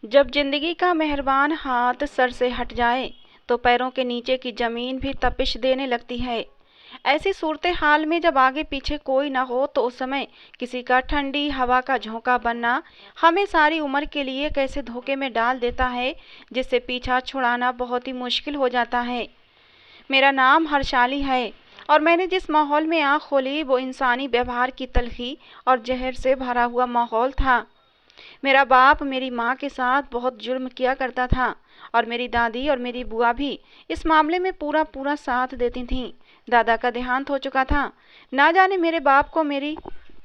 जब जिंदगी का मेहरबान हाथ सर से हट जाए तो पैरों के नीचे की जमीन भी तपिश देने लगती है। ऐसी सूरत हाल में जब आगे पीछे कोई ना हो तो उस समय किसी का ठंडी हवा का झोंका बनना हमें सारी उम्र के लिए कैसे धोखे में डाल देता है, जिससे पीछा छुड़ाना बहुत ही मुश्किल हो जाता है। मेरा नाम हर्षाली है और मैंने जिस माहौल में आँख खोली वो इंसानी व्यवहार की तलखी और जहर से भरा हुआ माहौल था। मेरा बाप मेरी माँ के साथ बहुत जुल्म किया करता था और मेरी दादी और मेरी बुआ भी इस मामले में पूरा पूरा साथ देती थीं। दादा का देहांत हो चुका था। ना जाने मेरे बाप को मेरी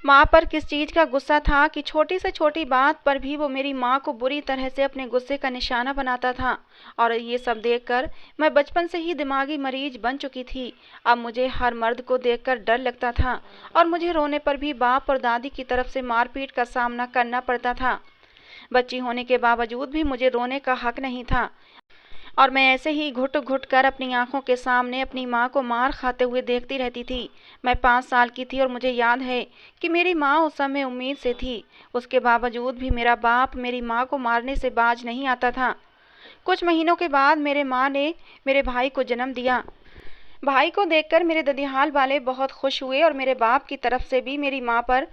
माँ पर किस चीज़ का गुस्सा था कि छोटी से छोटी बात पर भी वो मेरी माँ को बुरी तरह से अपने गुस्से का निशाना बनाता था। और ये सब देखकर मैं बचपन से ही दिमागी मरीज बन चुकी थी। अब मुझे हर मर्द को देखकर डर लगता था और मुझे रोने पर भी बाप और दादी की तरफ से मारपीट का सामना करना पड़ता था। बच्ची होने के बावजूद भी मुझे रोने का हक नहीं था और मैं ऐसे ही घुट घुट कर अपनी आंखों के सामने अपनी माँ को मार खाते हुए देखती रहती थी। मैं 5 साल की थी और मुझे याद है कि मेरी माँ उस समय उम्मीद से थी। उसके बावजूद भी मेरा बाप मेरी माँ को मारने से बाज नहीं आता था। कुछ महीनों के बाद मेरे माँ ने मेरे भाई को जन्म दिया। भाई को देखकर मेरे ददियाल वाले बहुत खुश हुए और मेरे बाप की तरफ से भी मेरी माँ पर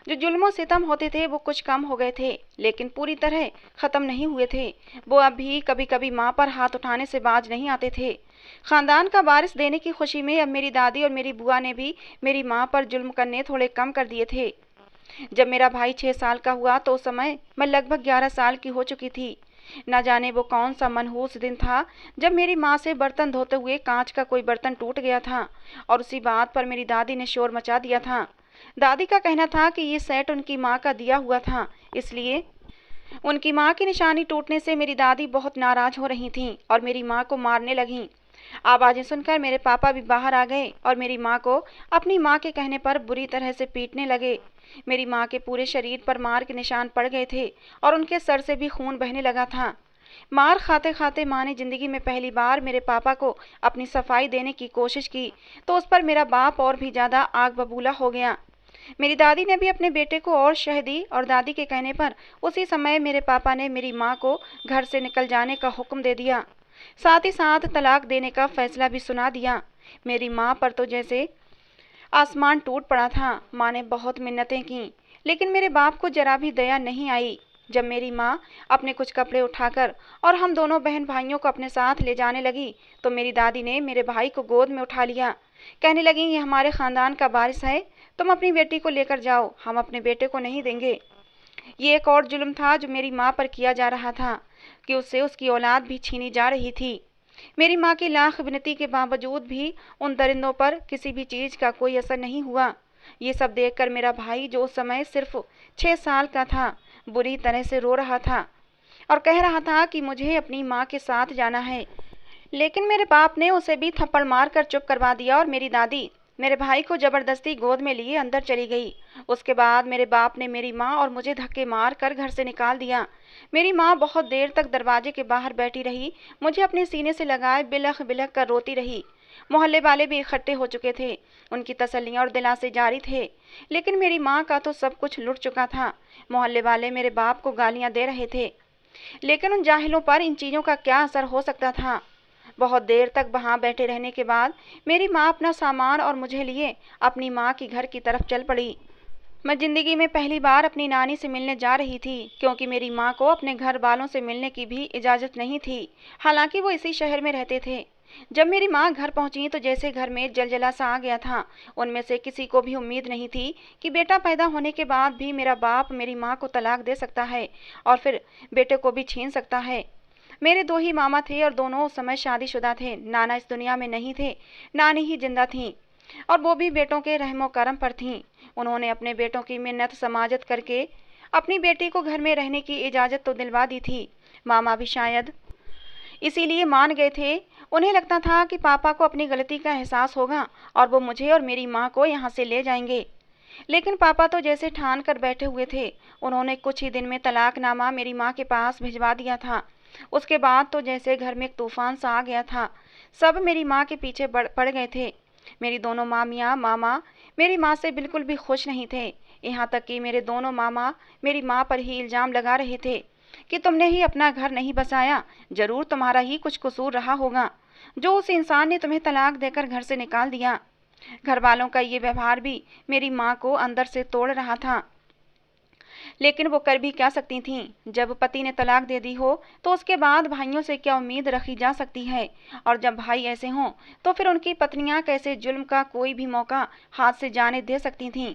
जो जुल्म सितम होते थे वो कुछ कम हो गए थे, लेकिन पूरी तरह ख़त्म नहीं हुए थे। वो अब भी कभी कभी माँ पर हाथ उठाने से बाज नहीं आते थे। ख़ानदान का वारिस देने की खुशी में अब मेरी दादी और मेरी बुआ ने भी मेरी माँ पर जुल्म करने थोड़े कम कर दिए थे। जब मेरा भाई 6 साल का हुआ तो उस समय मैं लगभग 11 साल की हो चुकी थी। न जाने वो कौन सा मनहूस दिन था जब मेरी माँ से बर्तन धोते हुए कांच का कोई बर्तन टूट गया था और उसी बात पर मेरी दादी ने शोर मचा दिया था। दादी का कहना था कि ये सेट उनकी माँ का दिया हुआ था, इसलिए उनकी माँ की निशानी टूटने से मेरी दादी बहुत नाराज हो रही थीं और मेरी माँ को मारने लगीं। आवाज़ें सुनकर मेरे पापा भी बाहर आ गए और मेरी माँ को अपनी माँ के कहने पर बुरी तरह से पीटने लगे। मेरी माँ के पूरे शरीर पर मार के निशान पड़ गए थे और उनके सर से भी खून बहने लगा था। मार खाते खाते माँ ने जिंदगी में पहली बार मेरे पापा को अपनी सफाई देने की कोशिश की तो उस पर मेरा बाप और भी ज़्यादा आग बबूला हो गया। मेरी दादी ने भी अपने बेटे को और शह दी और दादी के कहने पर उसी समय मेरे पापा ने मेरी माँ को घर से निकल जाने का हुक्म दे दिया। साथ ही साथ तलाक देने का फैसला भी सुना दिया। मेरी माँ पर तो जैसे आसमान टूट पड़ा था। माँ ने बहुत मिन्नतें की, लेकिन मेरे बाप को जरा भी दया नहीं आई। जब मेरी माँ अपने कुछ कपड़े उठाकर और हम दोनों बहन भाइयों को अपने साथ ले जाने लगी तो मेरी दादी ने मेरे भाई को गोद में उठा लिया। कहने लगी, ये हमारे ख़ानदान का वारिस है, तुम अपनी बेटी को लेकर जाओ, हम अपने बेटे को नहीं देंगे। ये एक और जुल्म था जो मेरी माँ पर किया जा रहा था कि उससे उसकी औलाद भी छीनी जा रही थी। मेरी माँ की लाख विनती के बावजूद भी उन दरिंदों पर किसी भी चीज़ का कोई असर नहीं हुआ। ये सब देखकर मेरा भाई, जो उस समय सिर्फ 6 साल का था, बुरी तरह से रो रहा था और कह रहा था कि मुझे अपनी माँ के साथ जाना है। लेकिन मेरे बाप ने उसे भी थप्पड़ मारकर चुप करवा दिया और मेरी दादी मेरे भाई को जबरदस्ती गोद में लिए अंदर चली गई। उसके बाद मेरे बाप ने मेरी माँ और मुझे धक्के मार कर घर से निकाल दिया। मेरी माँ बहुत देर तक दरवाजे के बाहर बैठी रही, मुझे अपने सीने से लगाए बिलख बिलख कर रोती रही। मोहल्ले वाले भी इकट्ठे हो चुके थे, उनकी तसल्लियाँ और दिलासे जारी थे, लेकिन मेरी माँ का तो सब कुछ लुट चुका था। मोहल्ले वाले मेरे बाप को गालियाँ दे रहे थे, लेकिन उन जाहिलों पर इन चीज़ों का क्या असर हो सकता था। बहुत देर तक वहाँ बैठे रहने के बाद मेरी माँ अपना सामान और मुझे लिए अपनी माँ की घर की तरफ चल पड़ी। मैं ज़िंदगी में पहली बार अपनी नानी से मिलने जा रही थी, क्योंकि मेरी माँ को अपने घर वालों से मिलने की भी इजाज़त नहीं थी, हालांकि वो इसी शहर में रहते थे। जब मेरी माँ घर पहुंची तो जैसे घर में जलजला सा आ गया था। उनमें से किसी को भी उम्मीद नहीं थी कि बेटा पैदा होने के बाद भी मेरा बाप मेरी माँ को तलाक दे सकता है और फिर बेटे को भी छीन सकता है। मेरे 2 ही मामा थे और दोनों उस समय शादीशुदा थे। नाना इस दुनिया में नहीं थे, नानी ही जिंदा थीं और वो भी बेटों के रहमो करम पर थीं। उन्होंने अपने बेटों की मिन्नत समाजत करके अपनी बेटी को घर में रहने की इजाज़त तो दिलवा दी थी। मामा भी शायद इसीलिए मान गए थे। उन्हें लगता था कि पापा को अपनी गलती का एहसास होगा और वो मुझे और मेरी माँ को यहाँ से ले जाएंगे। लेकिन पापा तो जैसे ठान कर बैठे हुए थे। उन्होंने कुछ ही दिन में तलाकनामा मेरी माँ के पास भिजवा दिया था। उसके बाद तो जैसे घर में एक तूफान सा आ गया था। सब मेरी माँ के पीछे पड़ गए थे। मेरी दोनों मामियाँ मामा मेरी माँ से बिल्कुल भी खुश नहीं थे। यहाँ तक कि मेरे दोनों मामा मेरी माँ पर ही इल्ज़ाम लगा रहे थे कि तुमने ही अपना घर नहीं बसाया, जरूर तुम्हारा ही कुछ कसूर रहा होगा, जो उस इंसान ने तुम्हें तलाक देकर घर से निकाल दिया। घर वालों का ये व्यवहार भी मेरी माँ को अंदर से तोड़ रहा था, लेकिन वो कर भी क्या सकती थीं। जब पति ने तलाक दे दी हो तो उसके बाद भाइयों से क्या उम्मीद रखी जा सकती है, और जब भाई ऐसे हों तो फिर उनकी पत्नियां कैसे जुल्म का कोई भी मौका हाथ से जाने दे सकती थीं।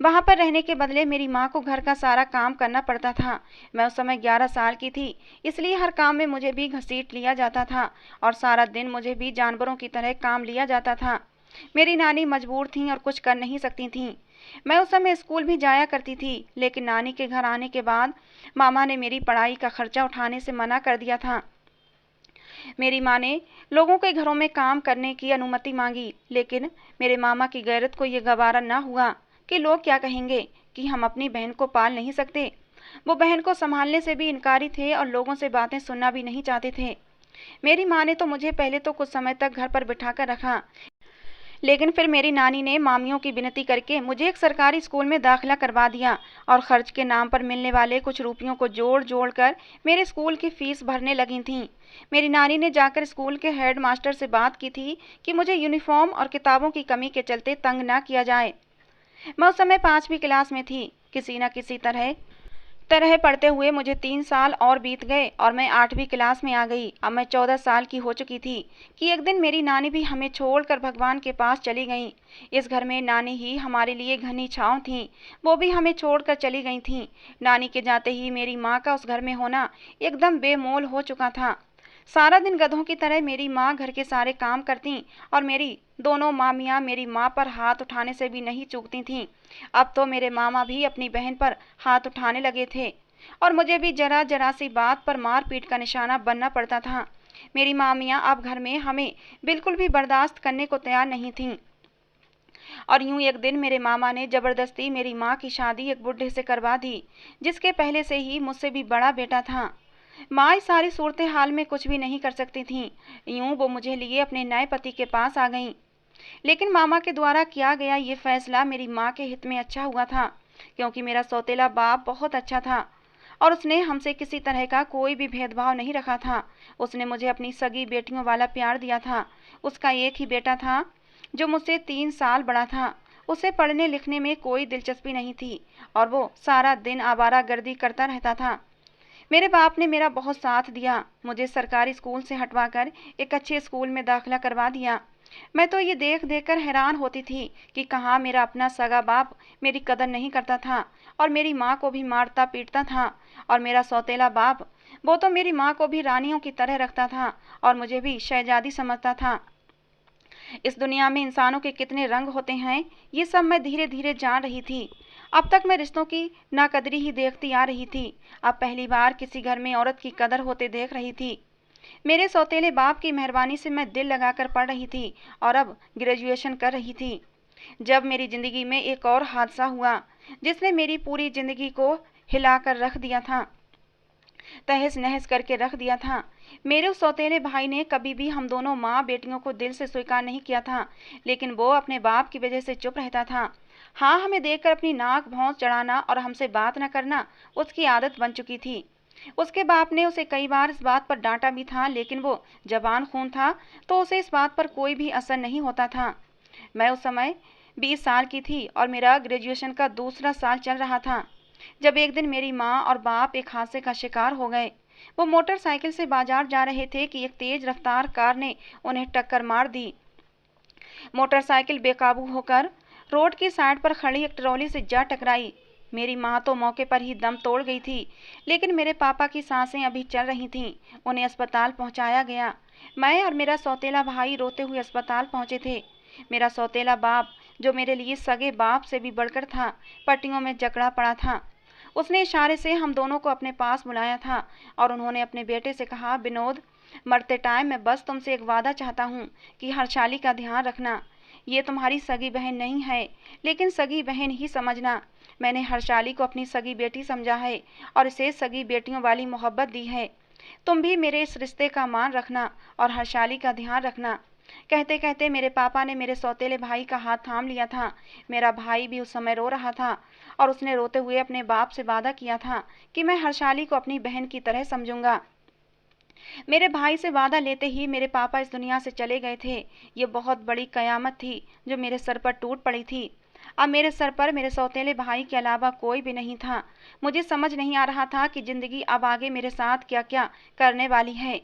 वहां पर रहने के बदले मेरी माँ को घर का सारा काम करना पड़ता था। मैं उस समय 11 साल की थी, इसलिए हर काम में मुझे भी घसीट लिया जाता था और सारा दिन मुझे भी जानवरों की तरह काम लिया जाता था। मेरी नानी मजबूर थीं और कुछ कर नहीं सकती थीं। मैं उस समय स्कूल भी जाया करती थी, लेकिन नानी के घर आने के बाद मामा ने मेरी पढ़ाई का खर्चा उठाने से मना कर दिया था। मेरी माँ ने लोगों के घरों में काम करने की अनुमति मांगी, लेकिन मेरे मामा की गैरत को ये गवारा न हुआ कि लोग क्या कहेंगे कि हम अपनी बहन को पाल नहीं सकते। वो बहन को संभालने से भी इनकारी थे और लोगों से बातें सुनना भी नहीं चाहते थे। मेरी माँ ने तो मुझे पहले तो कुछ समय तक घर पर बिठाकर रखा, लेकिन फिर मेरी नानी ने मामियों की विनती करके मुझे एक सरकारी स्कूल में दाखिला करवा दिया और खर्च के नाम पर मिलने वाले कुछ रुपयों को जोड़ जोड़ कर मेरे स्कूल की फीस भरने लगी थीं। मेरी नानी ने जाकर स्कूल के हेड मास्टर से बात की थी कि मुझे यूनिफॉर्म और किताबों की कमी के चलते तंग ना किया जाए। मैं उस समय 5वीं क्लास में थी। किसी न किसी तरह पढ़ते हुए मुझे 3 साल और बीत गए और मैं 8वीं क्लास में आ गई। अब मैं 14 साल की हो चुकी थी कि एक दिन मेरी नानी भी हमें छोड़कर भगवान के पास चली गईं। इस घर में नानी ही हमारे लिए घनी छाँव थीं, वो भी हमें छोड़कर चली गई थीं। नानी के जाते ही मेरी माँ का उस घर में होना एकदम बेमोल हो चुका था। सारा दिन गधों की तरह मेरी माँ घर के सारे काम करती और मेरी दोनों मामियाँ मेरी माँ पर हाथ उठाने से भी नहीं चूकती थीं। अब तो मेरे मामा भी अपनी बहन पर हाथ उठाने लगे थे और मुझे भी जरा जरा सी बात पर मारपीट का निशाना बनना पड़ता था। मेरी मामियाँ अब घर में हमें बिल्कुल भी बर्दाश्त करने को तैयार नहीं थीं। और यूं एक दिन मेरे मामा ने जबरदस्ती मेरी माँ की शादी एक बुढ़े से करवा दी, जिसके पहले से ही मुझसे भी बड़ा बेटा था। माँ इस सारी सूरत हाल में कुछ भी नहीं कर सकती थीं। यूं वो मुझे लिए अपने नए पति के पास आ गईं। लेकिन मामा के द्वारा किया गया ये फैसला मेरी माँ के हित में अच्छा हुआ था, क्योंकि मेरा सौतेला बाप बहुत अच्छा था और उसने हमसे किसी तरह का कोई भी भेदभाव नहीं रखा था। उसने मुझे अपनी सगी बेटियों वाला प्यार दिया था। उसका एक ही बेटा था जो मुझसे 3 साल बड़ा था। उसे पढ़ने लिखने में कोई दिलचस्पी नहीं थी और वो सारा दिन आवारागर्दी करता रहता था। मेरे बाप ने मेरा बहुत साथ दिया, मुझे सरकारी स्कूल से हटवाकर एक अच्छे स्कूल में दाखिला करवा दिया। मैं तो ये देख देखकर हैरान होती थी कि कहाँ मेरा अपना सगा बाप मेरी कदर नहीं करता था और मेरी माँ को भी मारता पीटता था, और मेरा सौतेला बाप वो तो मेरी माँ को भी रानियों की तरह रखता था और मुझे भी शहजादी समझता था। इस दुनिया में इंसानों के कितने रंग होते हैं, ये सब मैं धीरे धीरे जान रही थी। अब तक मैं रिश्तों की नाकदरी ही देखती आ रही थी, अब पहली बार किसी घर में औरत की कदर होते देख रही थी। मेरे सौतेले बाप की मेहरबानी से मैं दिल लगाकर पढ़ रही थी और अब ग्रेजुएशन कर रही थी, जब मेरी जिंदगी में एक और हादसा हुआ जिसने मेरी पूरी जिंदगी को हिलाकर रख दिया था, तहस नहस करके रख दिया था। मेरे उस सौतेले भाई ने कभी भी हम दोनों माँ बेटियों को दिल से स्वीकार नहीं किया था, लेकिन वो अपने बाप की वजह से चुप रहता था। हाँ, हमें देखकर अपनी नाक भौं चढ़ाना और हमसे बात न करना उसकी आदत बन चुकी थी। उसके बाप ने उसे कई बार इस बात पर डांटा भी था, लेकिन वो जवान खून था तो उसे इस बात पर कोई भी असर नहीं होता था। मैं उस समय 20 साल की थी और मेरा ग्रेजुएशन का दूसरा साल चल रहा था, जब एक दिन मेरी माँ और बाप एक हादसे का शिकार हो गए। वो मोटरसाइकिल से बाजार जा रहे थे कि एक तेज रफ्तार कार ने उन्हें टक्कर मार दी। मोटरसाइकिल बेकाबू होकर रोड की साइड पर खड़ी एक ट्रॉली से जा टकराई। मेरी माँ तो मौके पर ही दम तोड़ गई थी, लेकिन मेरे पापा की सांसें अभी चल रही थीं। उन्हें अस्पताल पहुंचाया गया। मैं और मेरा सौतेला भाई रोते हुए अस्पताल पहुंचे थे। मेरा सौतेला बाप, जो मेरे लिए सगे बाप से भी बढ़कर था, पट्टियों में जकड़ा पड़ा था। उसने इशारे से हम दोनों को अपने पास बुलाया था और उन्होंने अपने बेटे से कहा, विनोद, मरते टाइम मैं बस तुमसे एक वादा चाहता हूँ कि हर्षाली का ध्यान रखना। ये तुम्हारी सगी बहन नहीं है, लेकिन सगी बहन ही समझना। मैंने हर्षाली को अपनी सगी बेटी समझा है और इसे सगी बेटियों वाली मोहब्बत दी है। तुम भी मेरे इस रिश्ते का मान रखना और हर्षाली का ध्यान रखना। कहते कहते मेरे पापा ने मेरे सौतेले भाई का हाथ थाम लिया था। मेरा भाई भी उस समय रो रहा था और उसने रोते हुए अपने बाप से वादा किया था कि मैं हर्षाली को अपनी बहन की तरह समझूंगा। मेरे भाई से वादा लेते ही मेरे पापा इस दुनिया से चले गए थे। ये बहुत बड़ी कयामत थी जो मेरे सर पर टूट पड़ी थी। अब मेरे सर पर मेरे सौतेले भाई के अलावा कोई भी नहीं था। मुझे समझ नहीं आ रहा था कि जिंदगी अब आगे मेरे साथ क्या क्या करने वाली है।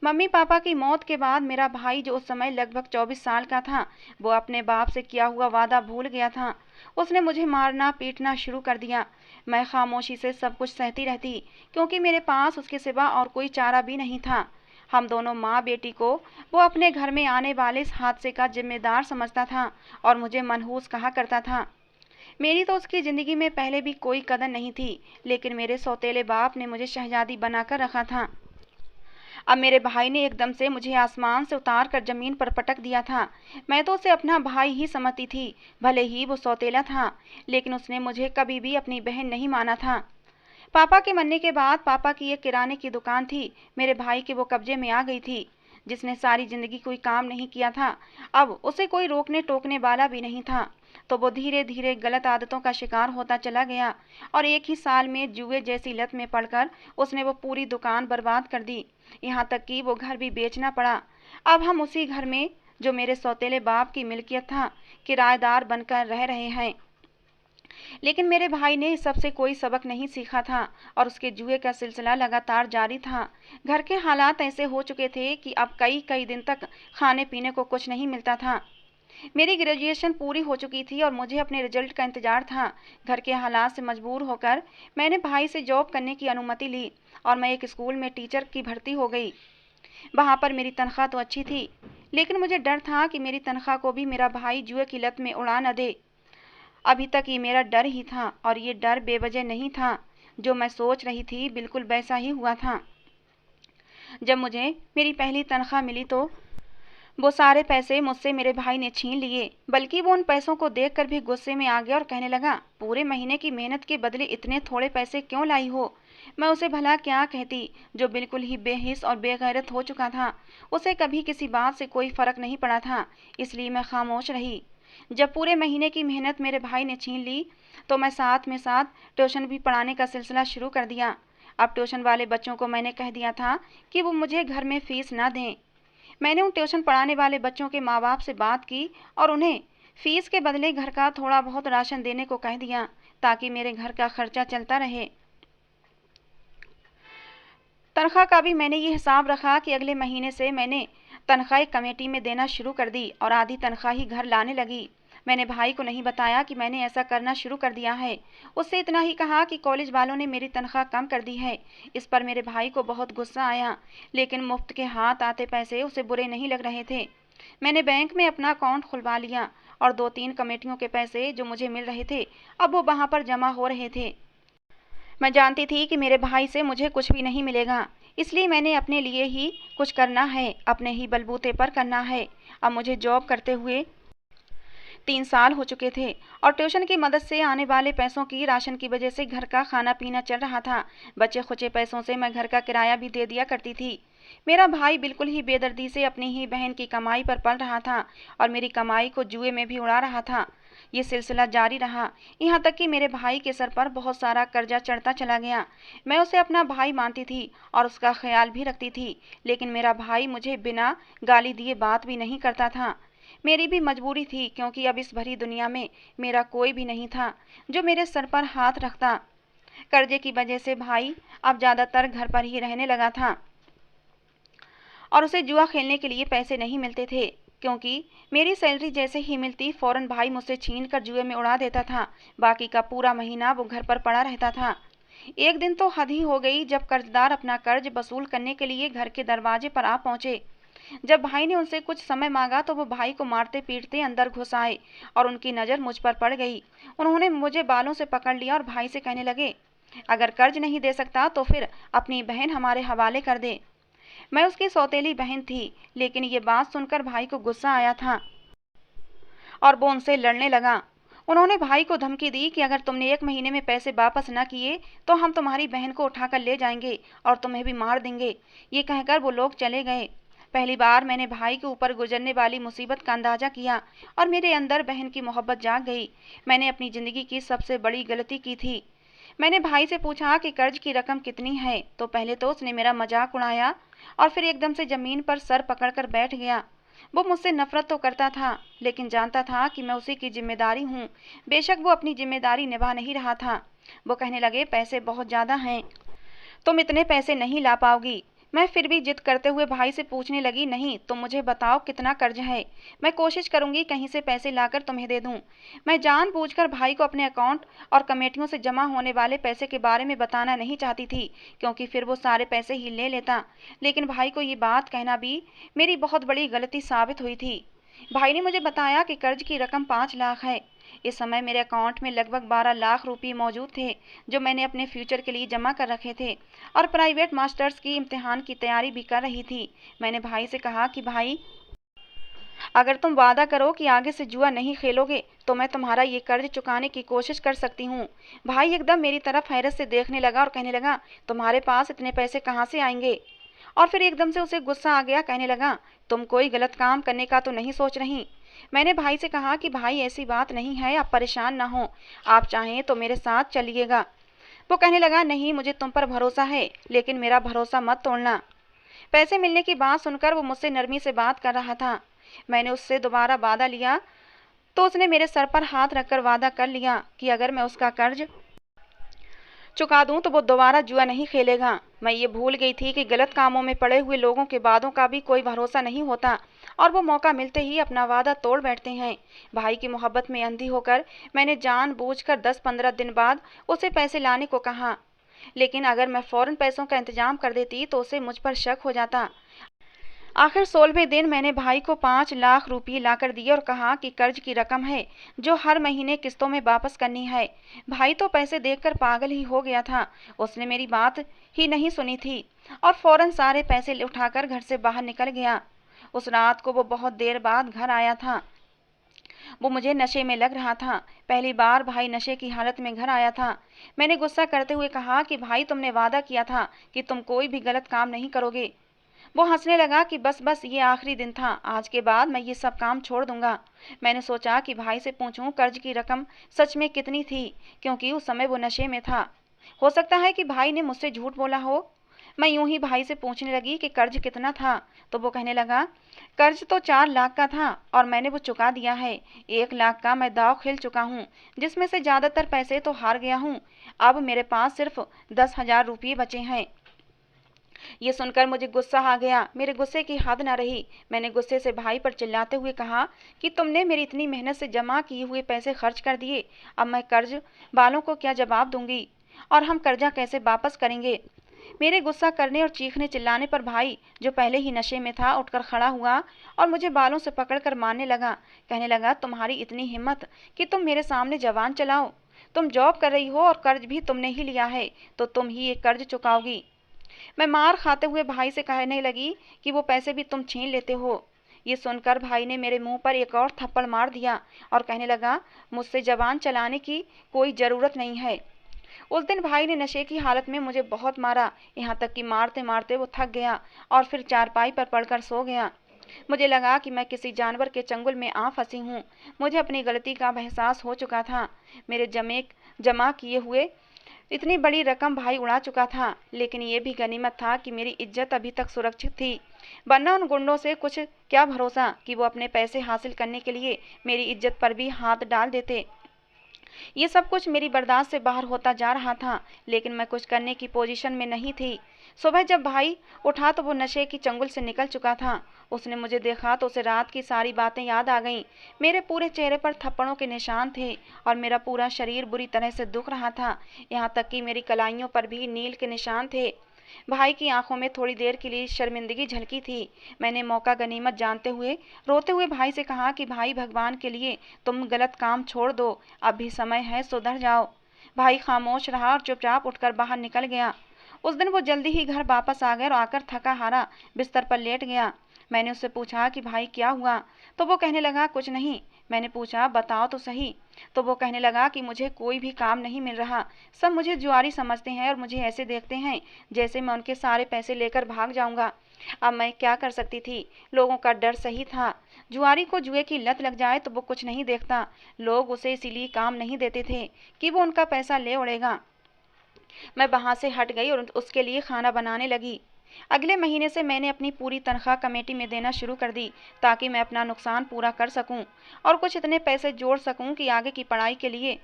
मम्मी पापा की मौत के बाद मेरा भाई, जो उस समय लगभग 24 साल का था, वो अपने बाप से किया हुआ वादा भूल गया था। उसने मुझे मारना पीटना शुरू कर दिया। मैं खामोशी से सब कुछ सहती रहती, क्योंकि मेरे पास उसके सिवा और कोई चारा भी नहीं था। हम दोनों माँ बेटी को वो अपने घर में आने वाले इस हादसे का जिम्मेदार समझता था और मुझे मनहूस कहा करता था। मेरी तो उसकी ज़िंदगी में पहले भी कोई कदर नहीं थी, लेकिन मेरे सौतेले बाप ने मुझे शहजादी बनाकर रखा था। अब मेरे भाई ने एकदम से मुझे आसमान से उतार कर ज़मीन पर पटक दिया था। मैं तो उसे अपना भाई ही समझती थी, भले ही वो सौतेला था, लेकिन उसने मुझे कभी भी अपनी बहन नहीं माना था। पापा के मरने के बाद पापा की एक किराने की दुकान थी, मेरे भाई के वो कब्जे में आ गई थी। जिसने सारी जिंदगी कोई काम नहीं किया था, अब उसे कोई रोकने टोकने वाला भी नहीं था। तो वो धीरे धीरे गलत आदतों का शिकार होता चला गया और एक ही साल में जुए जैसी लत में पड़कर उसने वो पूरी दुकान बर्बाद कर दी। यहाँ तक कि वो घर भी बेचना पड़ा। अब हम उसी घर में, जो मेरे सौतेले बाप की मिल्कियत था, किराएदार बनकर रह रहे हैं। लेकिन मेरे भाई ने इस सब से कोई सबक नहीं सीखा था और उसके जुए का सिलसिला लगातार जारी था। घर के हालात ऐसे हो चुके थे कि अब कई कई दिन तक खाने पीने को कुछ नहीं मिलता था। मेरी ग्रेजुएशन पूरी हो चुकी थी और मुझे अपने रिजल्ट का इंतजार था। घर के हालात से मजबूर होकर मैंने भाई से जॉब करने की अनुमति ली और मैं एक स्कूल में टीचर की भर्ती हो गई। वहाँ पर मेरी तनख्वाह तो अच्छी थी, लेकिन मुझे डर था कि मेरी तनख्वाह को भी मेरा भाई जुए की लत में उड़ा न दे। अभी तक ये मेरा डर ही था और ये डर बेवजह नहीं था। जो मैं सोच रही थी बिल्कुल वैसा ही हुआ था। जब मुझे मेरी पहली तनख्वाह मिली तो वो सारे पैसे मुझसे मेरे भाई ने छीन लिए। बल्कि वो उन पैसों को देखकर भी गुस्से में आ गया और कहने लगा, पूरे महीने की मेहनत के बदले इतने थोड़े पैसे क्यों लाई हो। मैं उसे भला क्या कहती, जो बिल्कुल ही बेहिस और बेगैरत हो चुका था। उसे कभी किसी बात से कोई फर्क नहीं पड़ा था, इसलिए मैं खामोश रही। जब पूरे महीने की मेहनत मेरे भाई ने छीन ली तो मैं साथ में साथ ट्यूशन भी पढ़ाने का सिलसिला शुरू कर दिया। अब ट्यूशन वाले बच्चों को मैंने कह दिया था कि वो मुझे घर में फीस ना दें। मैंने उन ट्यूशन पढ़ाने वाले बच्चों के माँ बाप से बात की और उन्हें फीस के बदले घर का थोड़ा बहुत राशन देने को कह दिया, ताकि मेरे घर का खर्चा चलता रहे। तनख्वाह का भी मैंने ये हिसाब रखा कि अगले महीने से मैंने तनख्वाह कमेटी में देना शुरू कर दी और आधी तनख्वाह ही घर लाने लगी। मैंने भाई को नहीं बताया कि मैंने ऐसा करना शुरू कर दिया है। उससे इतना ही कहा कि कॉलेज वालों ने मेरी तनख्वाह कम कर दी है। इस पर मेरे भाई को बहुत गुस्सा आया, लेकिन मुफ्त के हाथ आते पैसे उसे बुरे नहीं लग रहे थे। मैंने बैंक में अपना अकाउंट खुलवा लिया और 2-3 कमेटियों के पैसे जो मुझे मिल रहे थे, अब वो वहाँ पर जमा हो रहे थे। मैं जानती थी कि मेरे भाई से मुझे कुछ भी नहीं मिलेगा, इसलिए मैंने अपने लिए ही कुछ करना है, अपने ही बलबूते पर करना है। अब मुझे जॉब करते हुए 3 साल हो चुके थे और ट्यूशन की मदद से आने वाले पैसों की, राशन की वजह से घर का खाना पीना चल रहा था। बचे खुचे पैसों से मैं घर का किराया भी दे दिया करती थी। मेरा भाई बिल्कुल ही बेदर्दी से अपनी ही बहन की कमाई पर पल रहा था और मेरी कमाई को जुए में भी उड़ा रहा था। ये सिलसिला जारी रहा, यहाँ तक कि मेरे भाई के सर पर बहुत सारा कर्जा चढ़ता चला गया। मैं उसे अपना भाई मानती थी और उसका ख्याल भी रखती थी, लेकिन मेरा भाई मुझे बिना गाली दिए बात भी नहीं करता था। मेरी भी मजबूरी थी, क्योंकि अब इस भरी दुनिया में मेरा कोई भी नहीं था जो मेरे सर पर हाथ रखता। कर्जे की वजह से भाई अब ज़्यादातर घर पर ही रहने लगा था और उसे जुआ खेलने के लिए पैसे नहीं मिलते थे, क्योंकि मेरी सैलरी जैसे ही मिलती फौरन भाई मुझसे छीन कर जुए में उड़ा देता था। बाकी का पूरा महीना वो घर पर पड़ा रहता था। एक दिन तो हद ही हो गई जब कर्जदार अपना कर्ज वसूल करने के लिए घर के दरवाजे पर आ पहुंचे। जब भाई ने उनसे कुछ समय मांगा तो वो भाई को मारते पीटते अंदर घुस आए और उनकी नज़र मुझ पर पड़ गई। उन्होंने मुझे बालों से पकड़ लिया और भाई से कहने लगे, अगर कर्ज नहीं दे सकता तो फिर अपनी बहन हमारे हवाले कर दे। मैं उसकी सौतेली बहन थी, लेकिन ये बात सुनकर भाई को गुस्सा आया था और वो उनसे लड़ने लगा। उन्होंने भाई को धमकी दी कि अगर तुमने 1 महीने में पैसे वापस न किए तो हम तुम्हारी बहन को उठाकर ले जाएंगे और तुम्हें भी मार देंगे। ये कहकर वो लोग चले गए। पहली बार मैंने भाई के ऊपर गुजरने वाली मुसीबत का अंदाजा किया और मेरे अंदर बहन की मोहब्बत जाग गई। मैंने अपनी जिंदगी की सबसे बड़ी गलती की थी। मैंने भाई से पूछा कि कर्ज की रकम कितनी है, तो पहले तो उसने मेरा मजाक उड़ाया और फिर एकदम से जमीन पर सर पकड़कर बैठ गया। वो मुझसे नफरत तो करता था, लेकिन जानता था कि मैं उसी की जिम्मेदारी हूँ। बेशक वो अपनी जिम्मेदारी निभा नहीं रहा था। वो कहने लगे, पैसे बहुत ज्यादा हैं, तुम इतने पैसे नहीं ला पाओगी। मैं फिर भी जिद करते हुए भाई से पूछने लगी, नहीं तुम मुझे बताओ कितना कर्ज है, मैं कोशिश करूंगी कहीं से पैसे लाकर तुम्हें दे दूं। मैं जानबूझकर भाई को अपने अकाउंट और कमेटियों से जमा होने वाले पैसे के बारे में बताना नहीं चाहती थी, क्योंकि फिर वो सारे पैसे ही ले लेता। लेकिन भाई को ये बात कहना भी मेरी बहुत बड़ी गलती साबित हुई थी। भाई ने मुझे बताया कि कर्ज की रकम 5 लाख है। इस समय मेरे अकाउंट में लगभग 12 लाख रुपये मौजूद थे, जो मैंने अपने फ्यूचर के लिए जमा कर रखे थे और प्राइवेट मास्टर्स की इम्तिहान की तैयारी भी कर रही थी। मैंने भाई से कहा कि भाई, अगर तुम वादा करो कि आगे से जुआ नहीं खेलोगे तो मैं तुम्हारा ये कर्ज चुकाने की कोशिश कर सकती हूँ। भाई एकदम मेरी तरफ हैरत से देखने लगा और कहने लगा, तुम्हारे पास इतने पैसे कहाँ से आएंगे? और फिर एकदम से उसे गुस्सा आ गया, कहने लगा, तुम कोई गलत काम करने का तो नहीं सोच रही? मैंने भाई से कहा कि भाई ऐसी बात नहीं है, आप परेशान ना हो, आप चाहें तो मेरे साथ चलिएगा। वो कहने लगा, नहीं मुझे तुम पर भरोसा है, लेकिन मेरा भरोसा मत तोड़ना। पैसे मिलने की बात सुनकर वो मुझसे नरमी से बात कर रहा था। मैंने उससे दोबारा वादा लिया तो उसने मेरे सर पर हाथ रखकर वादा कर लिया कि अगर मैं उसका कर्ज चुका दूं तो वो दोबारा जुआ नहीं खेलेगा। मैं ये भूल गई थी कि गलत कामों में पड़े हुए लोगों के वादों का भी कोई भरोसा नहीं होता और वो मौका मिलते ही अपना वादा तोड़ बैठते हैं। भाई की मोहब्बत में अंधी होकर मैंने जानबूझकर 10-15 दिन बाद उसे पैसे लाने को कहा, लेकिन अगर मैं फौरन पैसों का इंतजाम कर देती तो उसे मुझ पर शक हो जाता। आखिर 16वें दिन मैंने भाई को 5 लाख रुपये लाकर दिए और कहा कि कर्ज की रकम है जो हर महीने किस्तों में वापस करनी है। भाई तो पैसे देखकर पागल ही हो गया था, उसने मेरी बात ही नहीं सुनी थी और फौरन सारे पैसे उठाकर घर से बाहर निकल गया। उस रात को वो बहुत देर बाद घर आया था। वो मुझे नशे में लग रहा था। पहली बार भाई नशे की हालत में घर आया था। मैंने गुस्सा करते हुए कहा कि भाई, तुमने वादा किया था कि तुम कोई भी गलत काम नहीं करोगे। वो हंसने लगा कि बस बस ये आखिरी दिन था, आज के बाद मैं ये सब काम छोड़ दूंगा। मैंने सोचा कि भाई से पूछूं कर्ज की रकम सच में कितनी थी, क्योंकि उस समय वो नशे में था। हो सकता है कि भाई ने मुझसे झूठ बोला हो। मैं यूं ही भाई से पूछने लगी कि कर्ज कितना था, तो वो कहने लगा, कर्ज तो 4 लाख का था और मैंने वो चुका दिया है। 1 लाख का मैं दांव खेल चुका हूँ, जिसमें से ज्यादातर पैसे तो हार गया हूँ। अब मेरे पास सिर्फ 10,000 रुपये बचे हैं। ये सुनकर मुझे गुस्सा आ गया। मेरे गुस्से की हद न रही। मैंने गुस्से से भाई पर चिल्लाते हुए कहा कि तुमने मेरी इतनी मेहनत से जमा किए हुए पैसे खर्च कर दिए, अब मैं कर्ज वालों को क्या जवाब दूंगी और हम कर्जा कैसे वापस करेंगे? मेरे गुस्सा करने और चीखने चिल्लाने पर भाई, जो पहले ही नशे में था, उठकर खड़ा हुआ और मुझे बालों से पकड़कर मारने लगा। कहने लगा, तुम्हारी इतनी हिम्मत कि तुम मेरे सामने जबान चलाओ? तुम जॉब कर रही हो और कर्ज भी तुमने ही लिया है, तो तुम ही ये कर्ज चुकाओगी। मैं मार खाते हुए भाई से कहने लगी कि वो पैसे भी तुम छीन लेते हो। ये सुनकर भाई ने मेरे मुंह पर एक और थप्पड़ मार दिया और कहने लगा, मुझसे जबान चलाने की कोई ज़रूरत नहीं है। उस दिन भाई ने नशे की हालत में मुझे बहुत मारा, यहाँ तक कि मारते मारते वो थक गया और फिर चारपाई पर पड़कर सो गया। मुझे लगा कि मैं किसी जानवर के चंगुल में आ फंसी हूँ। मुझे अपनी गलती का एहसास हो चुका था। मेरे जमा किए हुए इतनी बड़ी रकम भाई उड़ा चुका था, लेकिन ये भी गनीमत था कि मेरी इज्जत अभी तक सुरक्षित थी, वरना उन गुंडों से कुछ क्या भरोसा कि वो अपने पैसे हासिल करने के लिए मेरी इज्जत पर भी हाथ डाल देते। ये सब कुछ मेरी बर्दाश्त से बाहर होता जा रहा था, लेकिन मैं कुछ करने की पोजीशन में नहीं थी। सुबह जब भाई उठा तो वो नशे की चंगुल से निकल चुका था। उसने मुझे देखा तो उसे रात की सारी बातें याद आ गईं। मेरे पूरे चेहरे पर थप्पड़ों के निशान थे और मेरा पूरा शरीर बुरी तरह से दुख रहा था, यहाँ तक कि मेरी कलाइयों पर भी नील के निशान थे। भाई की आंखों में थोड़ी देर के लिए शर्मिंदगी झलकी थी। मैंने मौका गनीमत जानते हुए रोते हुए भाई से कहा कि भाई, भगवान के लिए तुम गलत काम छोड़ दो, अब भी समय है, सुधर जाओ। भाई खामोश रहा और चुपचाप उठकर बाहर निकल गया। उस दिन वो जल्दी ही घर वापस आ गया और आकर थका हारा बिस्तर पर लेट गया। मैंने उससे पूछा कि भाई क्या हुआ, तो वो कहने लगा कुछ नहीं। मैंने पूछा बताओ तो सही, तो वो कहने लगा कि मुझे कोई भी काम नहीं मिल रहा, सब मुझे जुआरी समझते हैं और मुझे ऐसे देखते हैं जैसे मैं उनके सारे पैसे लेकर भाग जाऊंगा। अब मैं क्या कर सकती थी, लोगों का डर सही था। जुआरी को जुए की लत लग जाए तो वो कुछ नहीं देखता, लोग उसे इसीलिए काम नहीं देते थे कि वो उनका पैसा ले उड़ेगा। मैं वहां से हट गई और उसके लिए खाना बनाने लगी। अगले महीने से मैंने अपनी पूरी तनख्वाह कमेटी में देना शुरू कर दी ताकि मैं अपना नुकसान पूरा कर सकूं और कुछ इतने पैसे जोड़ सकूं कि आगे की पढ़ाई के लिए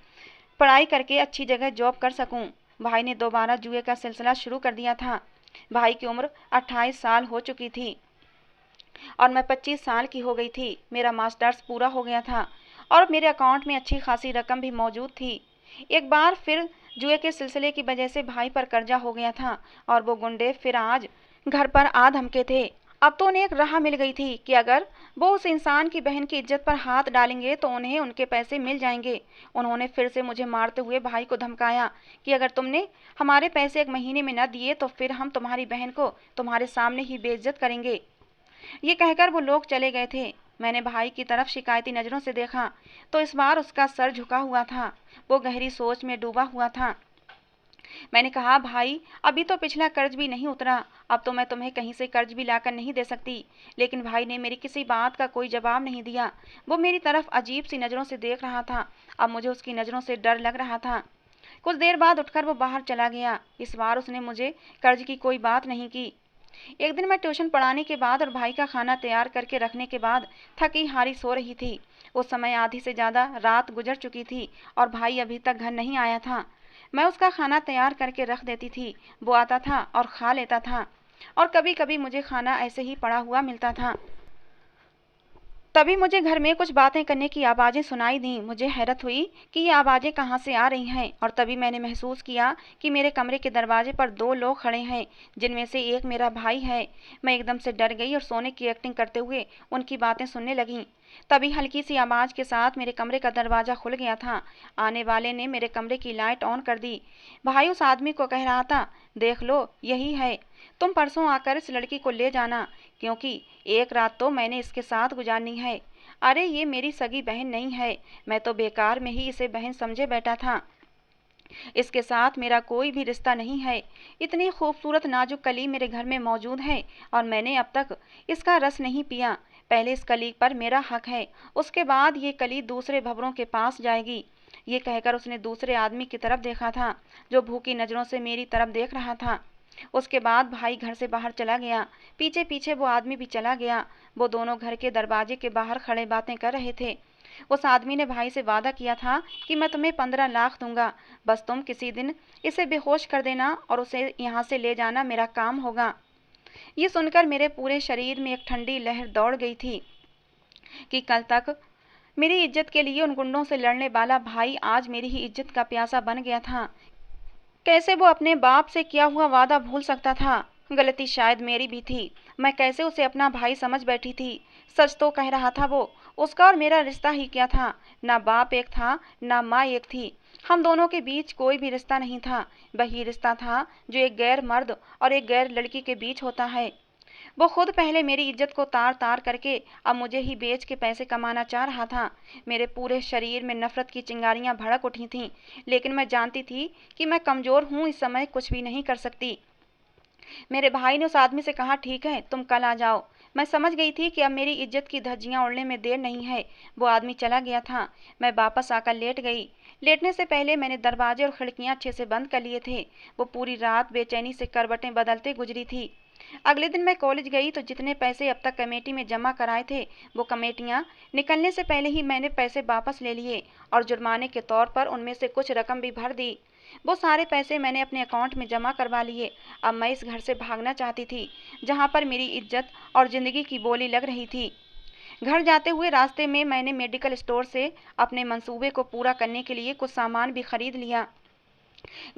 पढ़ाई करके अच्छी जगह जॉब कर सकूं। भाई ने दोबारा जुए का सिलसिला शुरू कर दिया था। भाई की उम्र 28 साल हो चुकी थी और मैं 25 साल की हो गई थी। मेरा मास्टर्स पूरा हो गया था और मेरे अकाउंट में अच्छी खासी रकम भी मौजूद थी। एक बार फिर जुए के सिलसिले की वजह से भाई पर कर्जा हो गया था और वो गुंडे फिर आज घर पर आ धमके थे। अब तो उन्हें एक राह मिल गई थी कि अगर वो उस इंसान की बहन की इज्जत पर हाथ डालेंगे तो उन्हें उनके पैसे मिल जाएंगे। उन्होंने फिर से मुझे मारते हुए भाई को धमकाया कि अगर तुमने हमारे पैसे एक महीने में न दिए तो फिर हम तुम्हारी बहन को तुम्हारे सामने ही बेइज्जत करेंगे। ये कहकर वो लोग चले गए थे। मैंने भाई की तरफ शिकायती नजरों से देखा तो इस बार उसका सर झुका हुआ था, वो गहरी सोच में डूबा हुआ था। मैंने कहा भाई अभी तो पिछला कर्ज भी नहीं उतरा, अब तो मैं तुम्हें कहीं से कर्ज भी लाकर नहीं दे सकती। लेकिन भाई ने मेरी किसी बात का कोई जवाब नहीं दिया। वो मेरी तरफ अजीब सी नज़रों से देख रहा था। अब मुझे उसकी नज़रों से डर लग रहा था। कुछ देर बाद उठकर वो बाहर चला गया। इस बार उसने मुझे कर्ज की कोई बात नहीं की। एक दिन मैं ट्यूशन पढ़ाने के बाद और भाई का खाना तैयार करके रखने के बाद थकी हारी सो रही थी। उस समय आधी से ज़्यादा रात गुजर चुकी थी और भाई अभी तक घर नहीं आया था। मैं उसका खाना तैयार करके रख देती थी, वो आता था और खा लेता था और कभी कभी मुझे खाना ऐसे ही पड़ा हुआ मिलता था। तभी मुझे घर में कुछ बातें करने की आवाज़ें सुनाई दीं। मुझे हैरत हुई कि ये आवाज़ें कहाँ से आ रही हैं और तभी मैंने महसूस किया कि मेरे कमरे के दरवाजे पर दो लोग खड़े हैं, जिनमें से एक मेरा भाई है। मैं एकदम से डर गई और सोने की एक्टिंग करते हुए उनकी बातें सुनने लगी। तभी हल्की सी आवाज़ के साथ मेरे कमरे का दरवाज़ा खुल गया था। आने वाले ने मेरे कमरे की लाइट ऑन कर दी। भाई उस आदमी को कह रहा था, देख लो यही है, तुम परसों आकर इस लड़की को ले जाना क्योंकि एक रात तो मैंने इसके साथ गुजारनी है। अरे ये मेरी सगी बहन नहीं है, मैं तो बेकार में ही इसे बहन समझे बैठा था, इसके साथ मेरा कोई भी रिश्ता नहीं है। इतनी खूबसूरत नाजुक कली मेरे घर में मौजूद है और मैंने अब तक इसका रस नहीं पिया। पहले इस कली पर मेरा हक है, उसके बाद ये कली दूसरे भंवरों के पास जाएगी। ये कहकर उसने दूसरे आदमी की तरफ देखा था जो भूखी नज़रों से मेरी तरफ देख रहा था। उसके बाद भाई घर से बाहर चला गया। पीछे पीछे वो आदमी भी चला गया। वो दोनों घर के दरवाजे के बाहर खड़े बातें कर रहे थे। उस आदमी ने भाई से वादा किया था कि मैं तुम्हें 15 लाख दूंगा, बस तुम किसी दिन इसे बेहोश कर देना और उसे यहाँ से ले जाना मेरा काम होगा। ये सुनकर मेरे पूरे शरीर में एक ठंडी लहर दौड़ गई थी कि कल तक मेरी इज्जत के लिए उन गुंडों से लड़ने वाला भाई आज मेरी ही इज्जत का प्यासा बन गया था। कैसे वो अपने बाप से किया हुआ वादा भूल सकता था। गलती शायद मेरी भी थी, मैं कैसे उसे अपना भाई समझ बैठी थी। सच तो कह रहा था वो, उसका और मेरा रिश्ता ही क्या था, ना बाप एक था ना माँ एक थी। हम दोनों के बीच कोई भी रिश्ता नहीं था, वही रिश्ता था जो एक गैर मर्द और एक गैर लड़की के बीच होता है। वो खुद पहले मेरी इज्जत को तार तार करके अब मुझे ही बेच के पैसे कमाना चाह रहा था। मेरे पूरे शरीर में नफरत की चिंगारियां भड़क उठी थीं, लेकिन मैं जानती थी कि मैं कमज़ोर हूँ, इस समय कुछ भी नहीं कर सकती। मेरे भाई ने उस आदमी से कहा, ठीक है तुम कल आ जाओ। मैं समझ गई थी कि अब मेरी इज्जत की धज्जियां उड़ने में देर नहीं है। वो आदमी चला गया था। मैं वापस आकर लेट गई। लेटने से पहले मैंने दरवाजे और खिड़कियां अच्छे से बंद कर लिए थे। वो पूरी रात बेचैनी से करवटें बदलते गुजरी थी। अगले दिन मैं कॉलेज गई तो जितने पैसे अब तक कमेटी में जमा कराए थे वो कमेटियां निकलने से पहले ही मैंने पैसे वापस ले लिए और जुर्माने के तौर पर उनमें से कुछ रकम भी भर दी। वो सारे पैसे मैंने अपने अकाउंट में जमा करवा लिए। अब मैं इस घर से भागना चाहती थी जहाँ पर मेरी इज्जत और ज़िंदगी की बोली लग रही थी। घर जाते हुए रास्ते में मैंने मेडिकल स्टोर से अपने मंसूबे को पूरा करने के लिए कुछ सामान भी खरीद लिया।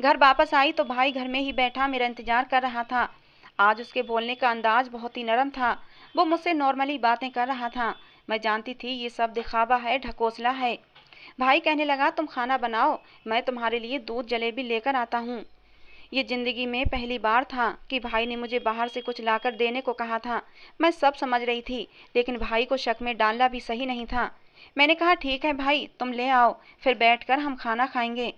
घर वापस आई तो भाई घर में ही बैठा मेरा इंतजार कर रहा था। आज उसके बोलने का अंदाज बहुत ही नरम था। वो मुझसे नॉर्मली बातें कर रहा था। मैं जानती थी ये सब दिखावा है, ढकोसला है। भाई कहने लगा, तुम खाना बनाओ, मैं तुम्हारे लिए दूध जलेबी लेकर आता हूँ। ये ज़िंदगी में पहली बार था कि भाई ने मुझे बाहर से कुछ लाकर देने को कहा था। मैं सब समझ रही थी, लेकिन भाई को शक में डालना भी सही नहीं था। मैंने कहा, ठीक है भाई, तुम ले आओ, फिर बैठकर हम खाना खाएंगे।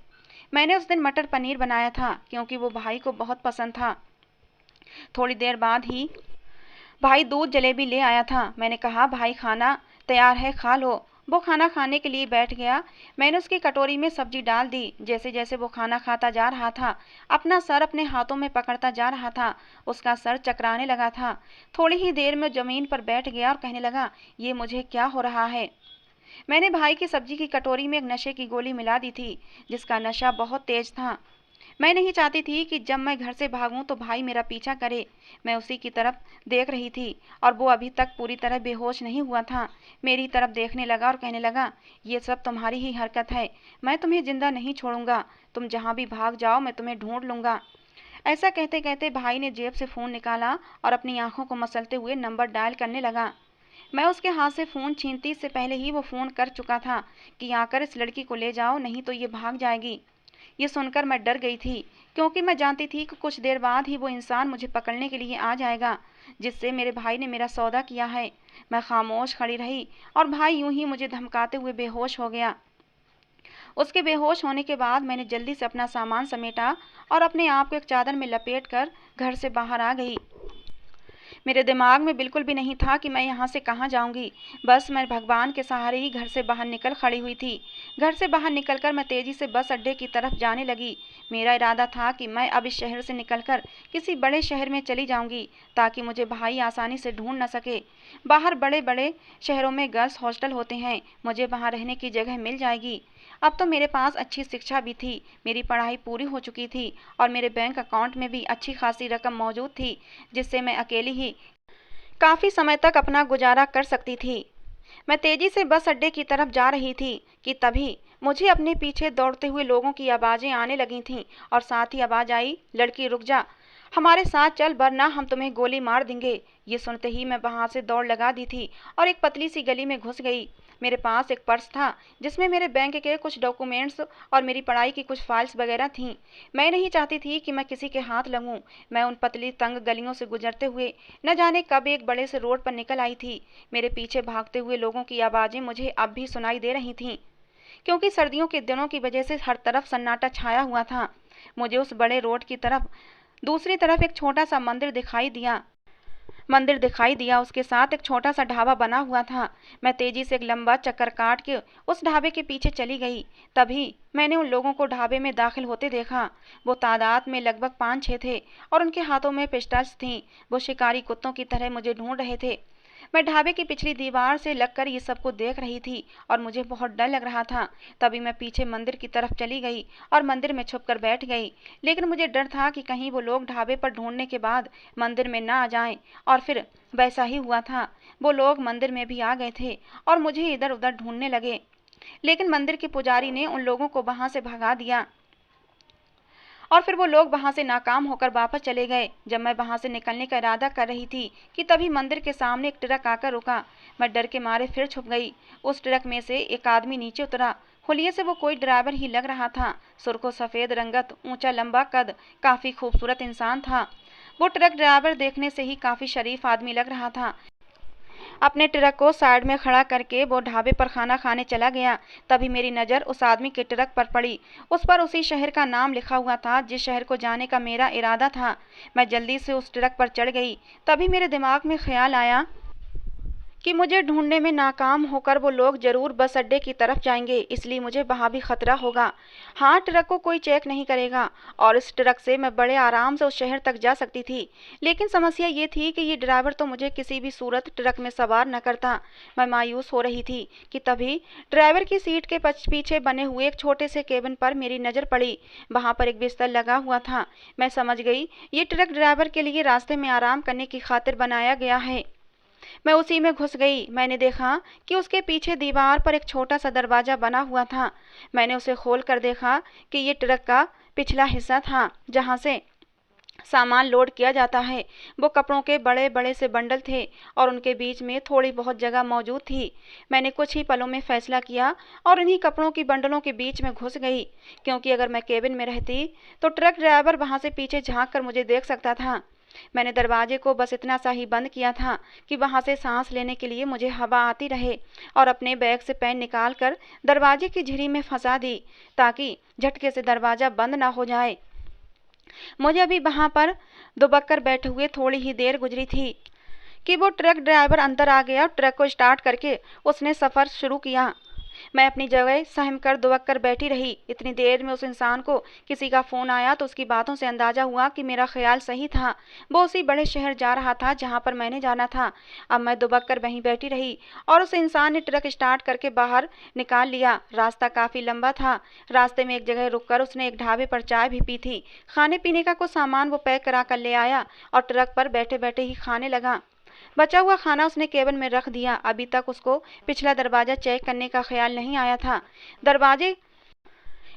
मैंने उस दिन मटर पनीर बनाया था क्योंकि वो भाई को बहुत पसंद था। थोड़ी देर बाद ही भाई दूध जलेबी ले आया था। मैंने कहा, भाई खाना तैयार है, खा लो। वो खाना खाने के लिए बैठ गया। मैंने उसकी कटोरी में सब्जी डाल दी। जैसे जैसे वो खाना खाता जा रहा था, अपना सर अपने हाथों में पकड़ता जा रहा था। उसका सर चकराने लगा था। थोड़ी ही देर में जमीन पर बैठ गया और कहने लगा, ये मुझे क्या हो रहा है। मैंने भाई की सब्जी की कटोरी में एक नशे की गोली मिला दी थी, जिसका नशा बहुत तेज था। मैं नहीं चाहती थी कि जब मैं घर से भागूं तो भाई मेरा पीछा करे। मैं उसी की तरफ देख रही थी और वो अभी तक पूरी तरह बेहोश नहीं हुआ था। मेरी तरफ देखने लगा और कहने लगा, ये सब तुम्हारी ही हरकत है, मैं तुम्हें जिंदा नहीं छोड़ूंगा, तुम जहाँ भी भाग जाओ मैं तुम्हें ढूंढ लूंगा। ऐसा कहते कहते भाई ने जेब से फ़ोन निकाला और अपनी आंखों को मसलते हुए नंबर डायल करने लगा। मैं उसके हाथ से फ़ोन छीनती इससे पहले ही वो फ़ोन कर चुका था कि आकर इस लड़की को ले जाओ, नहीं तो ये भाग जाएगी। ये सुनकर मैं डर गई थी, क्योंकि मैं जानती थी कि कुछ देर बाद ही वो इंसान मुझे पकड़ने के लिए आ जाएगा, जिससे मेरे भाई ने मेरा सौदा किया है। मैं खामोश खड़ी रही और भाई यूं ही मुझे धमकाते हुए बेहोश हो गया। उसके बेहोश होने के बाद मैंने जल्दी से अपना सामान समेटा और अपने आप को एक चादर में लपेट कर घर से बाहर आ गई। मेरे दिमाग में बिल्कुल भी नहीं था कि मैं यहाँ से कहाँ जाऊँगी। बस मैं भगवान के सहारे ही घर से बाहर निकल खड़ी हुई थी। घर से बाहर निकलकर मैं तेज़ी से बस अड्डे की तरफ जाने लगी। मेरा इरादा था कि मैं अब इस शहर से निकलकर किसी बड़े शहर में चली जाऊँगी, ताकि मुझे भाई आसानी से ढूंढ न सके। बाहर बड़े बड़े शहरों में गर्ल्स हॉस्टल होते हैं, मुझे वहाँ रहने की जगह मिल जाएगी। अब तो मेरे पास अच्छी शिक्षा भी थी, मेरी पढ़ाई पूरी हो चुकी थी और मेरे बैंक अकाउंट में भी अच्छी खासी रकम मौजूद थी, जिससे मैं अकेली ही काफ़ी समय तक अपना गुजारा कर सकती थी। मैं तेज़ी से बस अड्डे की तरफ जा रही थी कि तभी मुझे अपने पीछे दौड़ते हुए लोगों की आवाज़ें आने लगी थीं और साथ ही आवाज़ आई, लड़की रुक जा, हमारे साथ चल, वरना हम तुम्हें गोली मार देंगे। ये सुनते ही मैं वहाँ से दौड़ लगा दी थी और एक पतली सी गली में घुस गई। मेरे पास एक पर्स था जिसमें मेरे बैंक के कुछ डॉक्यूमेंट्स और मेरी पढ़ाई की कुछ फाइल्स वगैरह थीं। मैं नहीं चाहती थी कि मैं किसी के हाथ लगूं। मैं उन पतली तंग गलियों से गुजरते हुए न जाने कब एक बड़े से रोड पर निकल आई थी। मेरे पीछे भागते हुए लोगों की आवाज़ें मुझे अब भी सुनाई दे रही थीं, क्योंकि सर्दियों के दिनों की वजह से हर तरफ सन्नाटा छाया हुआ था। मुझे उस बड़े रोड की तरफ दूसरी तरफ एक छोटा सा मंदिर दिखाई दिया। उसके साथ एक छोटा सा ढाबा बना हुआ था। मैं तेजी से एक लंबा चक्कर काट के उस ढाबे के पीछे चली गई। तभी मैंने उन लोगों को ढाबे में दाखिल होते देखा। वो तादाद में लगभग 5-6 थे और उनके हाथों में पिस्टल्स थीं। वो शिकारी कुत्तों की तरह मुझे ढूंढ रहे थे। मैं ढाबे की पिछली दीवार से लगकर ये सबको देख रही थी और मुझे बहुत डर लग रहा था। तभी मैं पीछे मंदिर की तरफ चली गई और मंदिर में छुपकर बैठ गई। लेकिन मुझे डर था कि कहीं वो लोग ढाबे पर ढूंढने के बाद मंदिर में ना आ जाएं, और फिर वैसा ही हुआ था। वो लोग मंदिर में भी आ गए थे और मुझे इधर उधर ढूंढने लगे, लेकिन मंदिर के पुजारी ने उन लोगों को वहां से भगा दिया और फिर वो लोग वहां से नाकाम होकर वापस चले गए। जब मैं वहां से निकलने का इरादा कर रही थी कि तभी मंदिर के सामने एक ट्रक आकर रुका। मैं डर के मारे फिर छुप गई। उस ट्रक में से एक आदमी नीचे उतरा। हुलिये से वो कोई ड्राइवर ही लग रहा था। सुर्खो सफ़ेद रंगत, ऊंचा लंबा कद, काफ़ी खूबसूरत इंसान था। वो ट्रक ड्राइवर देखने से ही काफ़ी शरीफ आदमी लग रहा था। अपने ट्रक को साइड में खड़ा करके वो ढाबे पर खाना खाने चला गया। तभी मेरी नज़र उस आदमी के ट्रक पर पड़ी। उस पर उसी शहर का नाम लिखा हुआ था जिस शहर को जाने का मेरा इरादा था। मैं जल्दी से उस ट्रक पर चढ़ गई। तभी मेरे दिमाग में ख्याल आया कि मुझे ढूंढने में नाकाम होकर वो लोग जरूर बस अड्डे की तरफ जाएंगे, इसलिए मुझे वहाँ भी खतरा होगा। हाँ, ट्रक को कोई चेक नहीं करेगा और इस ट्रक से मैं बड़े आराम से उस शहर तक जा सकती थी। लेकिन समस्या ये थी कि ये ड्राइवर तो मुझे किसी भी सूरत ट्रक में सवार न करता। मैं मायूस हो रही थी कि तभी ड्राइवर की सीट के पीछे बने हुए एक छोटे से केबिन पर मेरी नज़र पड़ी। वहाँ पर एक बिस्तर लगा हुआ था। मैं समझ गई, ये ट्रक ड्राइवर के लिए रास्ते में आराम करने की खातिर बनाया गया है। मैं उसी में घुस गई। मैंने देखा कि उसके पीछे दीवार पर एक छोटा सा दरवाज़ा बना हुआ था। मैंने उसे खोल कर देखा कि ये ट्रक का पिछला हिस्सा था, जहाँ से सामान लोड किया जाता है। वो कपड़ों के बड़े बड़े से बंडल थे और उनके बीच में थोड़ी बहुत जगह मौजूद थी। मैंने कुछ ही पलों में फैसला किया और उन्हीं कपड़ों की बंडलों के बीच में घुस गई, क्योंकि अगर मैं केबिन में रहती तो ट्रक ड्राइवर वहां से पीछे झांक कर मुझे देख सकता था। मैंने दरवाजे को बस इतना सा ही बंद किया था कि वहां से सांस लेने के लिए मुझे हवा आती रहे, और अपने बैग से पेन निकाल कर दरवाजे की झिरी में फंसा दी ताकि झटके से दरवाजा बंद ना हो जाए। मुझे अभी वहां पर दुबक कर बैठे हुए थोड़ी ही देर गुजरी थी कि वो ट्रक ड्राइवर अंदर आ गया और ट्रक को स्टार्ट करके उसने सफ़र शुरू किया। मैं अपनी जगह सहम कर दुबक कर बैठी रही। इतनी देर में उस इंसान को किसी का फ़ोन आया तो उसकी बातों से अंदाज़ा हुआ कि मेरा ख्याल सही था। वो उसी बड़े शहर जा रहा था जहाँ पर मैंने जाना था। अब मैं दुबक कर वहीं बैठी रही और उस इंसान ने ट्रक स्टार्ट करके बाहर निकाल लिया। रास्ता काफ़ी लंबा था। रास्ते में एक जगह रुककर उसने एक ढाबे पर चाय भी पी थी। खाने पीने का कुछ सामान वो पैक करा कर ले आया और ट्रक पर बैठे बैठे ही खाने लगा। बचा हुआ खाना उसने केबिन में रख दिया। अभी तक उसको पिछला दरवाजा चेक करने का ख्याल नहीं आया था। दरवाजे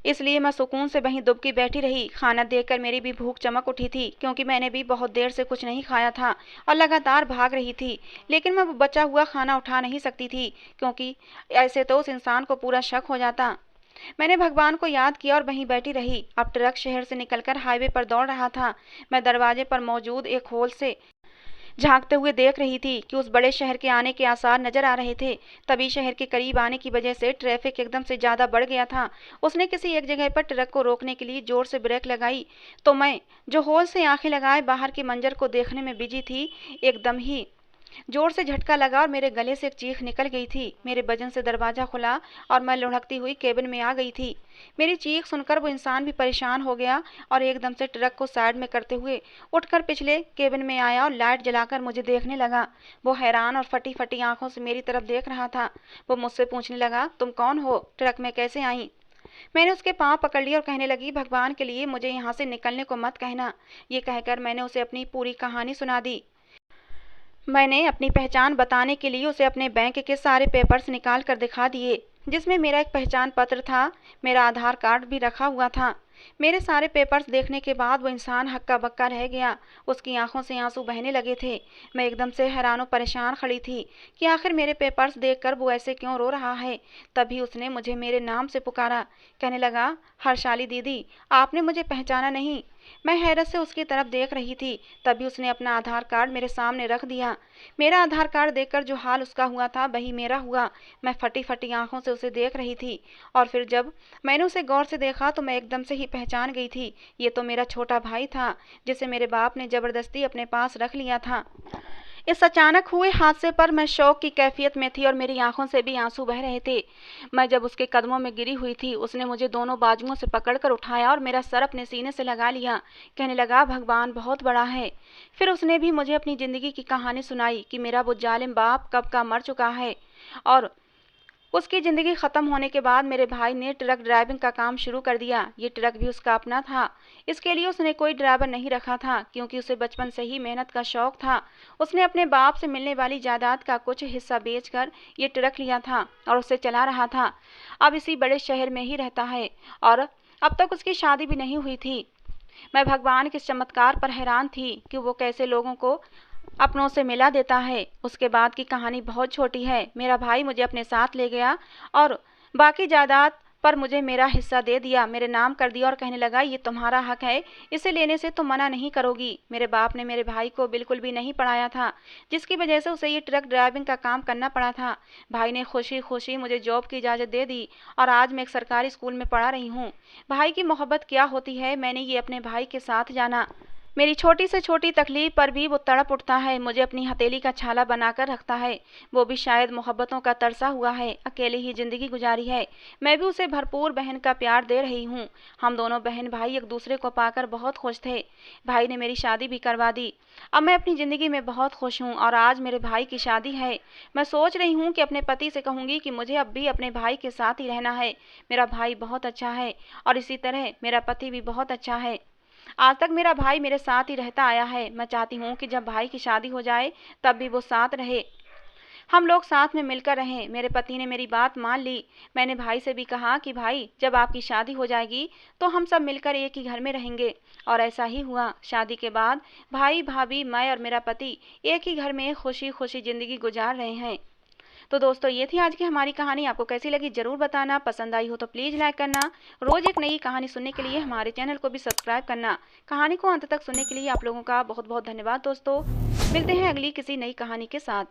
इसलिए मैं सुकून से वहीं दुबकी बैठी रही। खाना देखकर मेरी भी भूख चमक उठी थी, क्योंकि मैंने भी बहुत देर से कुछ नहीं खाया था और लगातार भाग रही थी। लेकिन मैं वो बचा हुआ खाना उठा नहीं सकती थी, क्योंकि ऐसे तो उस इंसान को पूरा शक हो जाता। मैंने भगवान को याद किया और वहीं बैठी रही। अब ट्रक शहर से निकलकर हाईवे पर दौड़ रहा था। मैं दरवाजे पर मौजूद एक होल से झांकते हुए देख रही थी कि उस बड़े शहर के आने के आसार नजर आ रहे थे। तभी शहर के करीब आने की वजह से ट्रैफिक एकदम से ज़्यादा बढ़ गया था। उसने किसी एक जगह पर ट्रक को रोकने के लिए जोर से ब्रेक लगाई, तो मैं, जो होल से आंखें लगाए बाहर के मंजर को देखने में बिजी थी, एकदम ही जोर से झटका लगा और मेरे गले से एक चीख निकल गई थी। मेरे वजन से दरवाजा खुला और मैं लुढ़कती हुई केबिन में आ गई थी। मेरी चीख सुनकर वो इंसान भी परेशान हो गया और एकदम से ट्रक को साइड में करते हुए उठकर पिछले केबिन में आया और लाइट जलाकर मुझे देखने लगा। वो हैरान और फटी फटी आंखों से मेरी तरफ देख रहा था। वो मुझसे पूछने लगा, तुम कौन हो? ट्रक में कैसे आई? मैंने उसके पाँव पकड़ लिए और कहने लगी, भगवान के लिए मुझे यहाँ से निकलने को मत कहना। ये कहकर मैंने उसे अपनी पूरी कहानी सुना दी। मैंने अपनी पहचान बताने के लिए उसे अपने बैंक के सारे पेपर्स निकाल कर दिखा दिए, जिसमें मेरा एक पहचान पत्र था, मेरा आधार कार्ड भी रखा हुआ था। मेरे सारे पेपर्स देखने के बाद वो इंसान हक्का बक्का रह गया। उसकी आंखों से आंसू बहने लगे थे। मैं एकदम से हैरान और परेशान खड़ी थी कि आखिर मेरे पेपर्स देखकर वो ऐसे क्यों रो रहा है। तभी उसने मुझे मेरे नाम से पुकारा। कहने लगा, हर्षाली दीदी, आपने मुझे पहचाना नहीं? मैं हैरत से उसकी तरफ देख रही थी। तभी उसने अपना आधार कार्ड मेरे सामने रख दिया। मेरा आधार कार्ड देखकर जो हाल उसका हुआ था वही मेरा हुआ। मैं फटी फटी आंखों से उसे देख रही थी और फिर जब मैंने उसे गौर से देखा तो मैं एकदम से ही पहचान गई थी। ये तो मेरा छोटा भाई था, जिसे मेरे बाप ने जबरदस्ती अपने पास रख लिया था। इस अचानक हुए हादसे पर मैं शौक की कैफियत में थी और मेरी आंखों से भी आंसू बह रहे थे। मैं जब उसके कदमों में गिरी हुई थी, उसने मुझे दोनों बाजुओं से पकड़कर उठाया और मेरा सर अपने सीने से लगा लिया। कहने लगा, भगवान बहुत बड़ा है। फिर उसने भी मुझे अपनी ज़िंदगी की कहानी सुनाई कि मेरा वो जालिम बाप कब का मर चुका है और उसकी ज़िंदगी ख़त्म होने के बाद मेरे भाई ने ट्रक ड्राइविंग का काम शुरू कर दिया। ये ट्रक भी उसका अपना था। इसके लिए उसने कोई ड्राइवर नहीं रखा था, क्योंकि उसे बचपन से ही मेहनत का शौक था। उसने अपने बाप से मिलने वाली जायदाद का कुछ हिस्सा बेचकर ये ट्रक लिया था और उसे चला रहा था। अब इसी बड़े शहर में ही रहता है और अब तक उसकी शादी भी नहीं हुई थी। मैं भगवान के इस चमत्कार पर हैरान थी कि वो कैसे लोगों को अपनों से मिला देता है। उसके बाद की कहानी बहुत छोटी है। मेरा भाई मुझे अपने साथ ले गया और बाकी जायदाद पर मुझे मेरा हिस्सा दे दिया, मेरे नाम कर दिया और कहने लगा, ये तुम्हारा हक है, इसे लेने से तुम मना नहीं करोगी। मेरे बाप ने मेरे भाई को बिल्कुल भी नहीं पढ़ाया था, जिसकी वजह से उसे ये ट्रक ड्राइविंग का काम करना पड़ा था। भाई ने खुशी खुशी मुझे जॉब की इजाज़त दे दी और आज मैं एक सरकारी स्कूल में पढ़ा रही हूँ। भाई की मोहब्बत क्या होती है, मैंने ये अपने भाई के साथ जाना। मेरी छोटी से छोटी तकलीफ पर भी वो तड़प उठता है, मुझे अपनी हथेली का छाला बनाकर रखता है। वो भी शायद मोहब्बतों का तरसा हुआ है, अकेले ही जिंदगी गुजारी है। मैं भी उसे भरपूर बहन का प्यार दे रही हूँ। हम दोनों बहन भाई एक दूसरे को पाकर बहुत खुश थे। भाई ने मेरी शादी भी करवा दी। अब मैं अपनी ज़िंदगी में बहुत खुश हूँ और आज मेरे भाई की शादी है। मैं सोच रही हूँ कि अपने पति से कहूँगी कि मुझे अब भी अपने भाई के साथ ही रहना है। मेरा भाई बहुत अच्छा है और इसी तरह मेरा पति भी बहुत अच्छा है। आज तक मेरा भाई मेरे साथ ही रहता आया है। मैं चाहती हूँ कि जब भाई की शादी हो जाए तब भी वो साथ रहे। हम लोग साथ में मिलकर रहें। मेरे पति ने मेरी बात मान ली। मैंने भाई से भी कहा कि भाई, जब आपकी शादी हो जाएगी तो हम सब मिलकर एक ही घर में रहेंगे। और ऐसा ही हुआ। शादी के बाद भाई, भाभी, मैं और मेरा पति एक ही घर में खुशी खुशी ज़िंदगी गुजार रहे हैं। तो दोस्तों, ये थी आज की हमारी कहानी। आपको कैसी लगी ज़रूर बताना। पसंद आई हो तो प्लीज़ लाइक करना। रोज़ एक नई कहानी सुनने के लिए हमारे चैनल को भी सब्सक्राइब करना। कहानी को अंत तक सुनने के लिए आप लोगों का बहुत बहुत धन्यवाद दोस्तों। मिलते हैं अगली किसी नई कहानी के साथ।